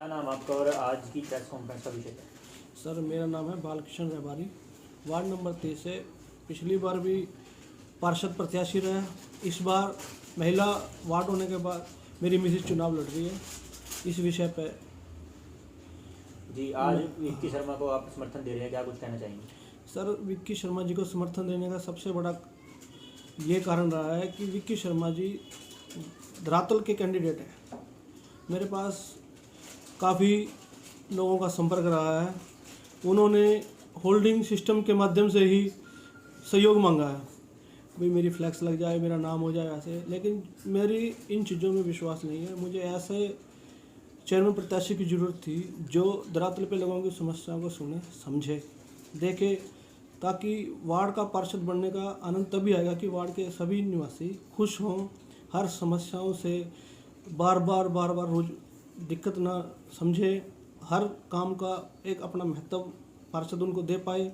क्या नाम आपका और आज की प्रेस कॉन्फ्रेंस का विषय क्या है? सर मेरा नाम है बालकृष्ण व्यापारी, वार्ड नंबर 23 से पिछली बार भी पार्षद प्रत्याशी रहा। इस बार महिला वार्ड होने के बाद मेरी मिसेज चुनाव लड़ रही है। इस विषय पे जी, आज विक्की शर्मा को आप समर्थन दे रहे हैं, क्या कुछ कहना चाहेंगे? सर विक्की शर्मा जी को समर्थन देने का सबसे बड़ा ये कारण रहा है कि विक्की शर्मा जी धरातल के कैंडिडेट हैं। मेरे पास काफ़ी लोगों का संपर्क रहा है। उन्होंने होल्डिंग सिस्टम के माध्यम से ही सहयोग मांगा है, भाई मेरी फ्लैक्स लग जाए, मेरा नाम हो जाए ऐसे। लेकिन मेरी इन चीज़ों में विश्वास नहीं है। मुझे ऐसे चेयरमैन प्रत्याशी की ज़रूरत थी जो धरातल पे लोगों की समस्याओं को सुने, समझे, देखे, ताकि वार्ड का पार्षद बनने का आनंद तभी आएगा कि वार्ड के सभी निवासी खुश हों, हर समस्याओं से बार बार रोज दिक्कत ना समझे, हर काम का एक अपना महत्व पार्षद उनको दे पाए।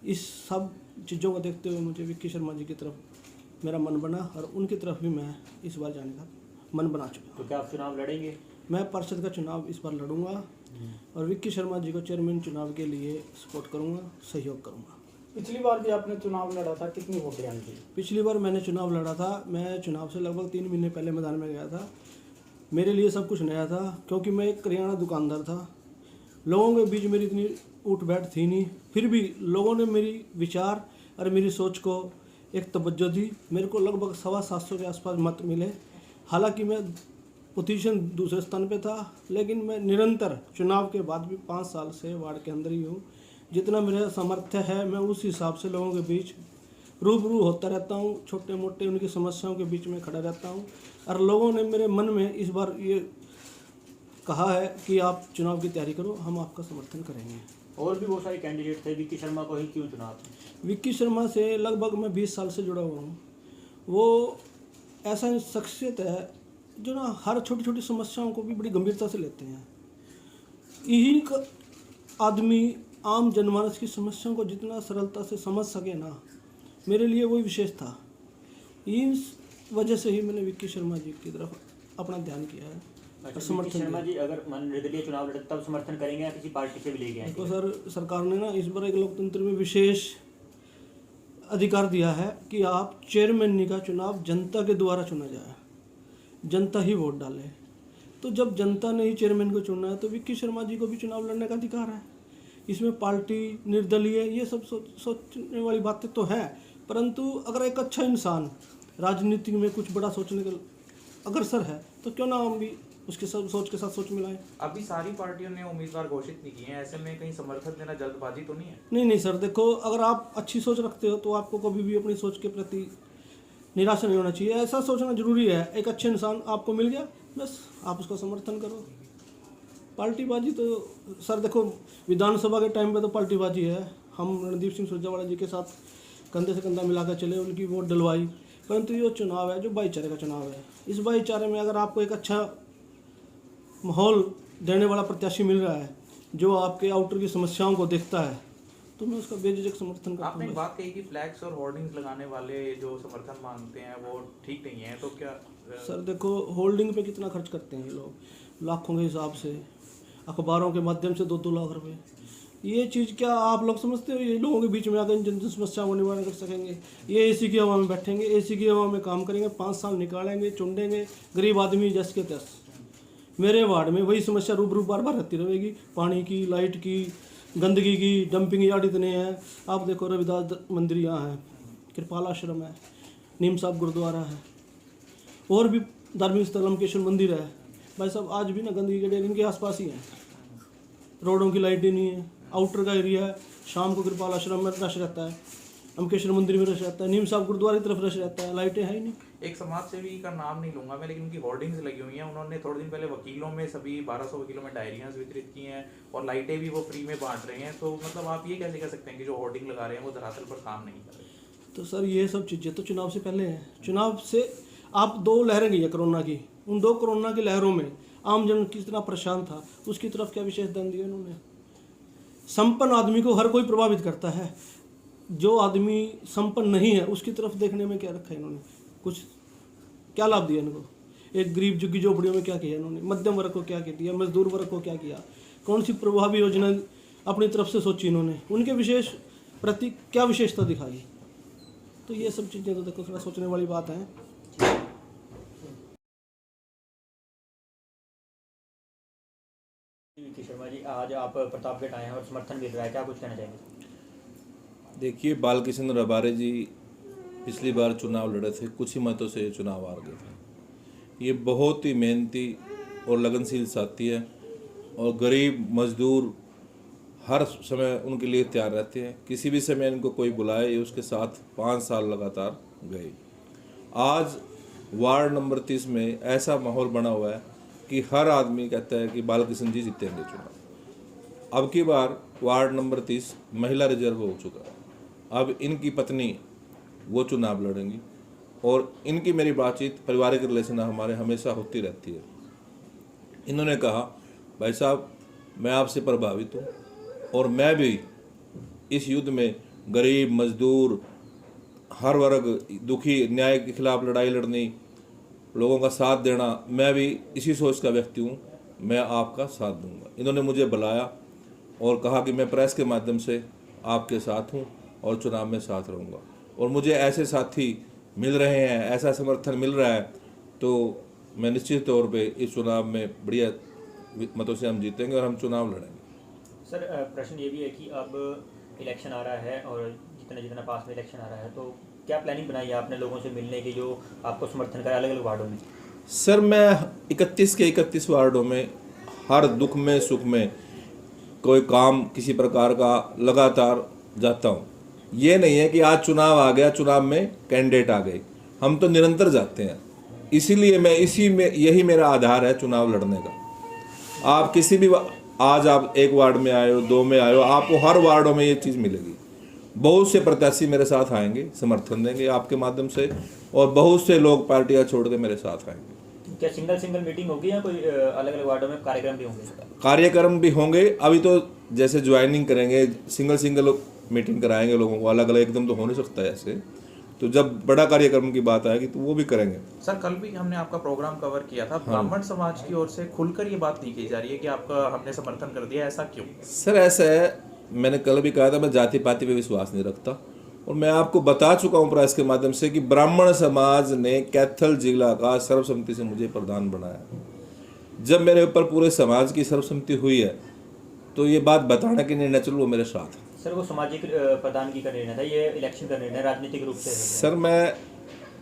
इस सब चीज़ों को देखते हुए मुझे विक्की शर्मा जी की तरफ मेरा मन बना और उनकी तरफ भी मैं इस बार जाने का मन बना चुका। तो क्या आप चुनाव लड़ेंगे? मैं पार्षद का चुनाव इस बार लड़ूंगा और विक्की शर्मा जी को चेयरमैन चुनाव के लिए सपोर्ट करूंगा, सहयोग करूंगा। पिछली बार भी आपने चुनाव लड़ा था, कितनी वोटें आई थी? पिछली बार मैंने चुनाव लड़ा था। मैं चुनाव से लगभग 3 महीने पहले मैदान में गया था। मेरे लिए सब कुछ नया था क्योंकि मैं एक करियाना दुकानदार था। लोगों के बीच मेरी इतनी उठ बैठ थी नहीं, फिर भी लोगों ने मेरी विचार और मेरी सोच को एक तवज्जो दी। मेरे को लगभग 750 के आसपास मत मिले। हालांकि मैं पोजीशन दूसरे स्थान पे था, लेकिन मैं निरंतर चुनाव के बाद भी 5 साल से वार्ड के अंदर ही हूँ। जितना मेरा सामर्थ्य है मैं उस हिसाब से लोगों के बीच रूबरू होता रहता हूँ, छोटे मोटे उनकी समस्याओं के बीच में खड़ा रहता हूँ। और लोगों ने मेरे मन में इस बार ये कहा है कि आप चुनाव की तैयारी करो, हम आपका समर्थन करेंगे। और भी बहुत सारे कैंडिडेट थे, विक्की शर्मा को ही क्यों चुना आपने? विक्की शर्मा से लगभग मैं 20 साल से जुड़ा हुआ हूँ। वो ऐसा शख्सियत है जो ना हर छोटी छोटी समस्याओं को भी बड़ी गंभीरता से लेते हैं। यही का आदमी आम जनमानस की समस्याओं को जितना सरलता से समझ सके ना, मेरे लिए वही विशेष था। इस वजह से ही मैंने विक्की शर्मा जी की तरफ अपना ध्यान किया है। अच्छा, विक्की शर्मा जी अगर मन निर्दलीय चुनाव लड़े तब समर्थन करेंगे या किसी पार्टी से भी लेके आएंगे? देखो सर, सरकार ने ना इस बार एक लोकतंत्र में विशेष अधिकार दिया है कि आप चेयरमैन का चुनाव जनता के द्वारा चुना जाए, जनता ही वोट डाले। तो जब जनता ने ही चेयरमैन को चुना है तो विक्की शर्मा जी को भी चुनाव लड़ने का अधिकार है। इसमें पार्टी, निर्दलीय, ये सब सोचने वाली बातें तो हैं, परंतु अगर एक अच्छा इंसान राजनीति में कुछ बड़ा सोचने का अग्रसर है तो क्यों ना हम भी उसके साथ सोच के साथ सोच मिलाएं। अभी सारी पार्टियों ने उम्मीदवार घोषित नहीं किए हैं, ऐसे में कहीं समर्थन देना जल्दबाजी तो नहीं है? नहीं सर, देखो, अगर आप अच्छी सोच रखते हो तो आपको कभी भी अपनी सोच के प्रति निराशा नहीं होना चाहिए। ऐसा सोचना जरूरी है। एक अच्छे इंसान आपको मिल गया, बस आप उसका समर्थन करो। पार्टीबाजी तो सर देखो, विधानसभा के टाइम पे तो पार्टीबाजी है। हम रणदीप सिंह सुरजेवाला जी के साथ कंधे से कंधा मिलाकर चले, उनकी वोट डलवाई। परंतु ये चुनाव है जो भाईचारे का चुनाव है। इस भाईचारे में अगर आपको एक अच्छा माहौल देने वाला प्रत्याशी मिल रहा है जो आपके आउटर की समस्याओं को देखता है, तो मैं उसका बेझिझक समर्थन करता हूँ। आपने एक बात कही कि फ्लैक्स और होर्डिंग्स लगाने वाले जो समर्थन मांगते हैं वो ठीक नहीं है, तो क्या? सर देखो, होल्डिंग पे कितना खर्च करते हैं ये लोग, लाखों के हिसाब से, अखबारों के माध्यम से 2-2 लाख रुपए। ये चीज़ क्या आप लोग समझते हो ये लोगों के बीच में आकर जन समस्याओं को निवारण कर सकेंगे? ये एसी की हवा में बैठेंगे, एसी की हवा में काम करेंगे, 5 साल निकालेंगे, चुंडेंगे, गरीब आदमी जस के तस। मेरे वार्ड में वही समस्या रूबरू बार बार रहती रहेगी, पानी की, लाइट की, गंदगी की, डंपिंग यार्ड इतने हैं। आप देखो, रविदास मंदिर यहाँ है, कृपाल आश्रम है, नीम साहब गुरुद्वारा है, और भी धार्मिक स्थल अमकेश्वर मंदिर है। भाई साहब, आज भी ना गंदगी के ढेर इनके आसपास ही हैं। रोडों की लाइटें नहीं है, आउटर का एरिया है। शाम को कृपाल आश्रम में रश रहता है, अमकेश्वर मंदिर में रश रहता है, नीम साहब गुरुद्वारे की तरफ रश रहता है, लाइटें है ही नहीं। एक समाज सेवी का नाम नहीं लूंगा मैं, लेकिन उनकी होर्डिंग्स लगी हुई हैं। उन्होंने थोड़े दिन पहले वकीलों में सभी 1200 वकीलों में डायरियाज वितरित की हैं और लाइटें भी वो फ्री में बांट रहे हैं। तो मतलब आप ये कैसे कह सकते हैं कि जो होर्डिंग लगा रहे हैं वो धरातल पर काम नहीं कर रहे? तो सर ये सब चीज़ें तो चुनाव से पहले हैं। चुनाव से आप 2 लहरें गई है कोरोना की, उन 2 कोरोना की लहरों में आम जन कितना परेशान था, उसकी तरफ क्या विशेष ध्यान दिया उन्होंने? संपन्न आदमी को हर कोई प्रभावित करता है, जो आदमी संपन्न नहीं है उसकी तरफ देखने में क्या रखा है इन्होंने? कुछ क्या लाभ दिया इनको? एक गरीब झुग्गी झोपड़ियों में क्या किया इन्होंने, मध्यम वर्ग को क्या किया, मजदूर वर्ग को क्या किया, कौन सी प्रभावी योजना अपनी तरफ से सोची इन्होंने, उनके विशेष प्रति क्या विशेषता दिखाई। तो ये सब चीज़ें तो देखो थोड़ा सोचने वाली बात है। विक्की शर्मा जी, आज आप प्रतापगढ़ आए हैं और समर्थन मिल रहा है, क्या कुछ कहना चाहेंगे? देखिए, बालकृष्ण रबारे जी पिछली बार चुनाव लड़े थे, कुछ ही मतों से ये चुनाव हार गए थे। ये बहुत ही मेहनती और लगनशील साथी है और गरीब मजदूर हर समय उनके लिए तैयार रहते हैं। किसी भी समय इनको कोई बुलाए, ये उसके साथ 5 साल लगातार गए। आज वार्ड नंबर 30 में ऐसा माहौल बना हुआ है कि हर आदमी कहता है कि बालकृष्ण जी जीतेंगे चुनाव। अब की बार वार्ड नंबर 30 महिला रिजर्व हो चुका है। अब इनकी पत्नी वो चुनाव लड़ेंगी और इनकी मेरी बातचीत पारिवारिक रिलेशन हमारे हमेशा होती रहती है। इन्होंने कहा, भाई साहब मैं आपसे प्रभावित हूँ और मैं भी इस युद्ध में गरीब मजदूर हर वर्ग दुखी न्याय के खिलाफ लड़ाई लड़नी, लोगों का साथ देना, मैं भी इसी सोच का व्यक्ति हूँ, मैं आपका साथ दूंगा। इन्होंने मुझे बुलाया और कहा कि मैं प्रेस के माध्यम से आपके साथ हूँ और चुनाव में साथ रहूँगा। और मुझे ऐसे साथी मिल रहे हैं, ऐसा समर्थन मिल रहा है, तो मैं निश्चित तौर पे इस चुनाव में बढ़िया मतों से हम जीतेंगे और हम चुनाव लड़ेंगे। सर, प्रश्न ये भी है कि अब इलेक्शन आ रहा है और जितना पास में इलेक्शन आ रहा है, तो क्या प्लानिंग बनाई है आपने लोगों से मिलने की जो आपको समर्थन करे अलग अलग वार्डों में? सर, मैं 31 के 31 वार्डों में हर दुख में सुख में कोई काम किसी प्रकार का लगातार जाता हूँ। ये नहीं है कि आज चुनाव आ गया, चुनाव में कैंडिडेट आ गए, हम तो निरंतर जाते हैं। इसीलिए मैं इसी में यही मेरा आधार है चुनाव लड़ने का। आप किसी भी आज आप एक वार्ड में आए हो, 2 में आए हो, आपको हर वार्डों में ये चीज़ मिलेगी। बहुत से प्रत्याशी मेरे साथ आएंगे, समर्थन देंगे आपके माध्यम से, और बहुत से लोग पार्टियां छोड़ के मेरे साथ आएंगे। क्या सिंगल मीटिंग होगी या कोई अलग अलग वार्डों में कार्यक्रम भी होंगे? कार्यक्रम भी होंगे। अभी तो जैसे ज्वाइनिंग करेंगे, सिंगल मीटिंग कराएंगे लोगों को, अलग अलग एकदम तो हो नहीं सकता है ऐसे। तो जब बड़ा कार्यक्रम की बात आएगी तो वो भी करेंगे। सर, कल भी हमने आपका प्रोग्राम कवर किया था। ब्राह्मण समाज की ओर से खुलकर ये बात नहीं की जा रही है कि आपका हमने समर्थन कर दिया, ऐसा क्यों? सर, ऐसा है, मैंने कल भी कहा था, मैं जाति पाति पे विश्वास नहीं रखता और मैं आपको बता चुका हूँ प्रेस के माध्यम से कि ब्राह्मण समाज ने कैथल जिला का सर्वसम्मति से मुझे प्रधान बनाया। जब मेरे ऊपर पूरे समाज की सर्वसम्मति हुई है तो ये बात बताने के निर्णय चलो वो मेरे साथ है। सर, वो सामाजिक प्रदान की का निर्णय था, ये इलेक्शन का निर्णय राजनीतिक रूप से है? सर,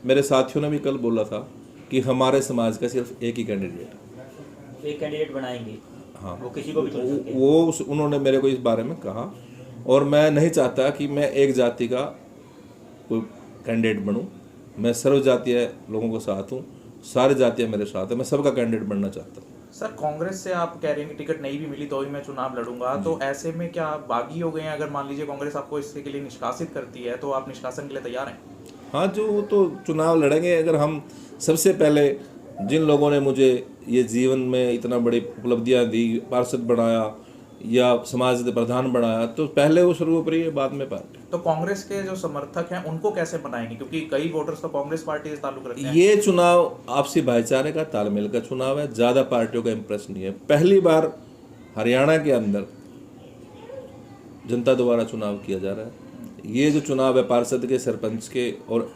मेरे साथियों ने भी कल बोला था कि हमारे समाज का सिर्फ एक ही कैंडिडेट है। एक कैंडिडेट बनाएंगे? हाँ, वो किसी को भी चुन सकते हैं? उन्होंने मेरे को इस बारे में कहा और मैं नहीं चाहता कि मैं एक जाति का कोई कैंडिडेट बनूं। मैं सर्व जातीय लोगों के साथ हूं, सारी जातियां मेरे साथ हैं, मैं सबका कैंडिडेट बनना चाहता हूं। सर, कांग्रेस से आप कह रहे हैं कि टिकट नहीं भी मिली तो भी मैं चुनाव लड़ूंगा, तो ऐसे में क्या आप बागी हो गए हैं? अगर मान लीजिए कांग्रेस आपको इसके लिए निष्कासित करती है तो आप निष्कासन के लिए तैयार हैं? हाँ, जो तो चुनाव लड़ेंगे। अगर हम सबसे पहले जिन लोगों ने मुझे ये जीवन में इतना बड़ी उपलब्धियां दी, पार्षद बनाया या समाज के प्रधान बनाया, तो पहले वो सर्वोपरि है, बाद में पार्टी। तो कांग्रेस के जो समर्थक हैं उनको कैसे बनाएंगे, क्योंकि कई वोटर्स तो कांग्रेस पार्टी से ताल्लुक रखते हैं? ये चुनाव आपसी भाईचारे का, तालमेल का चुनाव है, ज़्यादा पार्टियों का इम्प्रेस नहीं है। पहली बार हरियाणा के अंदर जनता द्वारा चुनाव किया जा रहा है। ये जो चुनाव है पार्षद के, सरपंच के और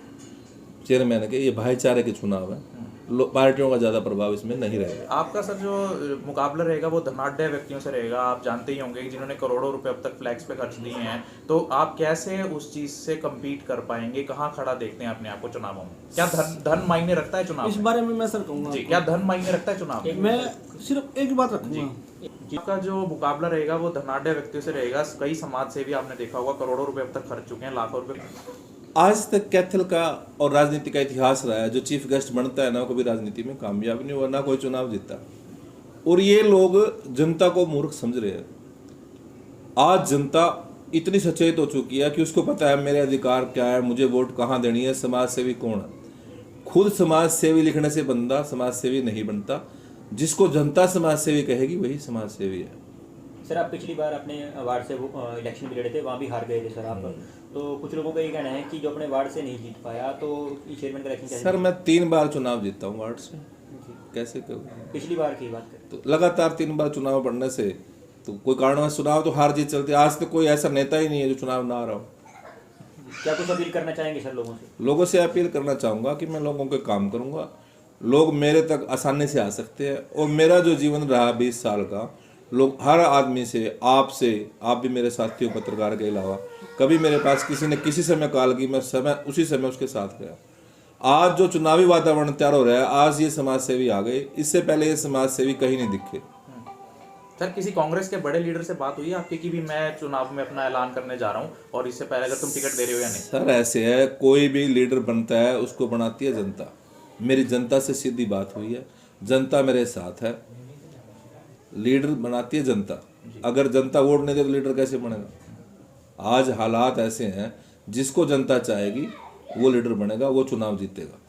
चेयरमैन के, ये भाईचारे के चुनाव है। पार्टियों का ज़्यादा प्रभाव इसमें नहीं रहेगा। आपका सर जो मुकाबला रहेगा वो धनाढ़ व्यक्तियों से रहेगा। आप जानते ही होंगे जिन्होंने करोड़ों रुपए अब तक फ्लैक्स पे खर्च दिए हैं, तो आप कैसे उस चीज से कम्पीट कर पाएंगे? कहाँ खड़ा देखते हैं अपने आप को चुनावों में? क्या धन मायने रखता है चुनाव? इस बारे में मैं सर कहूँगा जी, क्या धन मायने रखता है चुनाव? मैं सिर्फ एक बात रखूँगा, आपका जो मुकाबला रहेगा वो धनाढ़ व्यक्तियों से रहेगा। कई समाज सेवी आपने देखा होगा करोड़ों रुपए अब तक खर्च चुके हैं, लाखों रुपए। आज तक कैथल का और राजनीति का इतिहास रहा है, जो चीफ गेस्ट बनता है ना, कभी राजनीति में कामयाब नहीं हुआ, ना कोई चुनाव जीता। और ये लोग जनता को मूर्ख समझ रहे हैं। आज जनता इतनी सचेत हो चुकी है कि उसको पता है मेरे अधिकार क्या है, मुझे वोट कहाँ देनी है, समाज सेवी कौन है। खुद समाज सेवी लिखने से बंदा समाज सेवी नहीं बनता, जिसको जनता समाज सेवी कहेगी वही समाज सेवी है। सर, आप पिछली बार अपने वार्ड से इलेक्शन भी लड़े थे, वहाँ भी हार गए थे सर आप। तो कुछ लोगों का ये कहना है कि जो अपने वार्ड से नहीं जीत पाया तो चेयरमैन का इलेक्शन कैसे? सर, मैं 3 बार चुनाव जीता हूँ वार्ड से। कैसे करूँ? पिछली बार की बात करें तो लगातार 3 बार चुनाव बढ़ने से तो कोई कारणवश चुनाव तो हार जीत चलती है। आज तक कोई ऐसा नेता ही नहीं है जो चुनाव ना आ रहा हो। क्या कुछ अपील करना चाहेंगे सर लोगों से? लोगों से अपील करना चाहूँगा कि मैं लोगों के काम करूँगा, लोग मेरे तक आसानी से आ सकते हैं। और मेरा जो जीवन रहा 20 साल का, लोग हर आदमी से, आप भी मेरे साथियों पत्रकार के अलावा, कभी मेरे पास किसी ने किसी समय कॉल की, मैं उसी समय उसके साथ गया। आज जो चुनावी वातावरण तैयार हो रहा है, आज ये समाज सेवी आ गए, इससे पहले ये समाज सेवी कहीं नहीं दिखे। सर किसी कांग्रेस के बड़े लीडर से बात हुई है आपकी कि भी मैं चुनाव में अपना ऐलान करने जा रहा हूँ और इससे पहले अगर तुम टिकट दे रहे हो या नहीं? सर ऐसे है, कोई भी लीडर बनता है उसको बनाती है जनता। मेरी जनता से सीधी बात हुई है, जनता मेरे साथ है। लीडर बनाती है जनता, अगर जनता वोट नहीं दे तो लीडर कैसे बनेगा? आज हालात ऐसे हैं, जिसको जनता चाहेगी वो लीडर बनेगा, वो चुनाव जीतेगा।